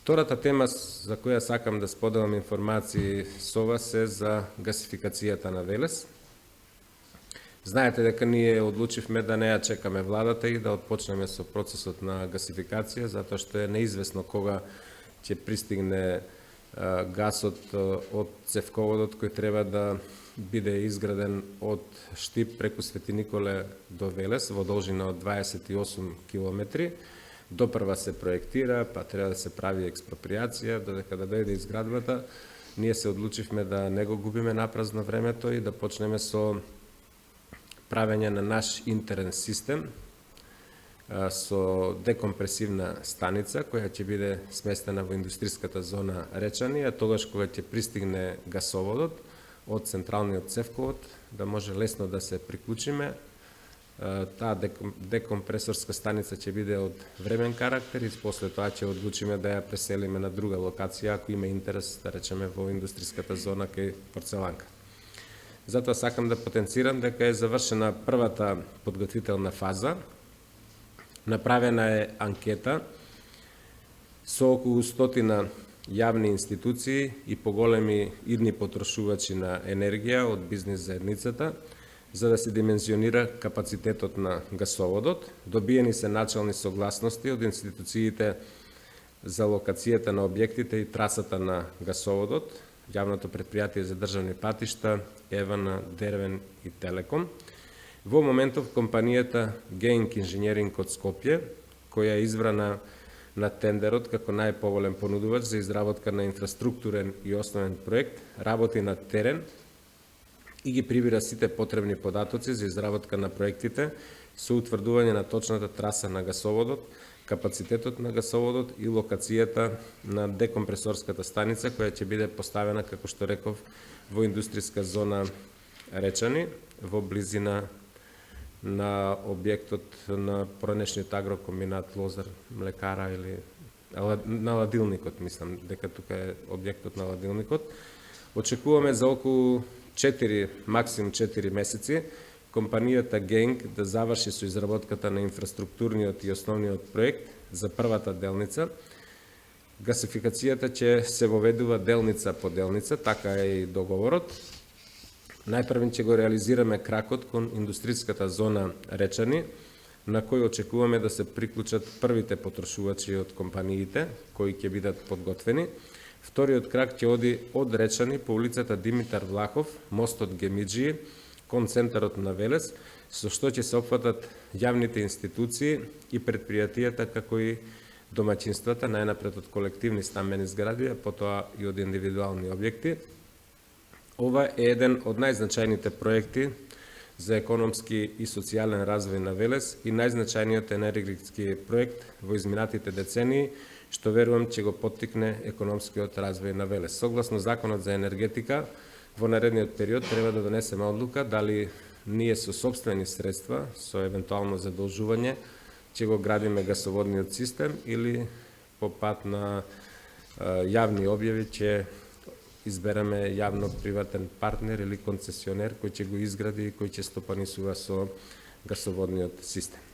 Втората тема за која сакам да споделам информации со вас е за гасификацијата на Велес. Знаете дека ние одлучивме да не ја чекаме владата и да отпочнеме со процесот на гасификација, затоа што е неизвестно кога ќе пристигне гасот од цевководот кој треба да биде изграден од Штип преку Свети Николе до Велес во должина од 28 километри. Допрва се проектира, па треба да се прави експроприација, додека да дојде изградбата. Ние се одлучивме да не го губиме напразно времето и да почнеме со правење на наш интерен систем со декомпресивна станица која ќе биде сместена во индустриската зона Речани, а тогаш кога ќе пристигне гасоводот од централниот цевковод, да може лесно да се приклучиме. Таа декомпресорска станица ќе биде од времен карактер и после тоа ќе одлучиме да ја преселиме на друга локација ако има интерес, да речеме, во индустријската зона кај Порцеланка. Затоа сакам да потенцирам дека е завршена првата подготвителна фаза. Направена е анкета со околу 100 јавни институции и поголеми идни потрошувачи на енергија од бизнес заедницата, за да се димензионира капацитетот на гасоводот. Добиени се начални согласности од институциите за локацијата на објектите и трасата на гасоводот, Јавното предпријатие за државни патишта, ЕВН, Дервен и Телеком. Во моментов компанијата Геинг Инженеринг од Скопје, која е избрана на тендерот како најповолен понудувач за изработка на инфраструктурен и основен проект, работи на терен и ги прибира сите потребни податоци за изработка на проектите со утврдување на точната траса на гасоводот, капацитетот на гасоводот и локацијата на декомпресорската станица која ќе биде поставена, како што реков, во индустријска зона Речани, во близина на објектот на поранешниот агрокомбинат Лозар млекара или на ладилникот, мислам дека тука е објектот на ладилникот. Очекуваме за околу 4, максимум 4 месеци компанијата Генг да заврши со изработката на инфраструктурниот и основниот проект за првата делница. Гасификацијата ќе се воведува делница по делница, така е и договорот. Најпрвен ќе го реализираме кракот кон индустријската зона Речани, на кој очекуваме да се приклучат првите потрошувачи од компаниите, кои ќе бидат подготвени. Вториот крак ќе оди од Речани по улицата Димитар Влахов, мостот Гемиджи, кон центарот на Велес, со што ќе се опфатат јавните институции и предпријатијата, како и домаќинствата, најнапред од колективни стамбени згради, а потоа и од индивидуални објекти. Ова е еден од најзначајните проекти за економски и социјален развој на Велес и најзначајниот енергетски проект во изминатите децении, што верувам ќе го поттикне економскиот развој на Велес. Согласно Законот за енергетика, во наредниот период треба да донесеме одлука дали ние со сопствени средства, со евентуално задолжување, ќе го градиме гасоводниот систем или по пат на јавни објави ќе избереме јавно-приватен партнер или концесионер кој ќе го изгради и кој ќе стопанисува со гасоводниот систем.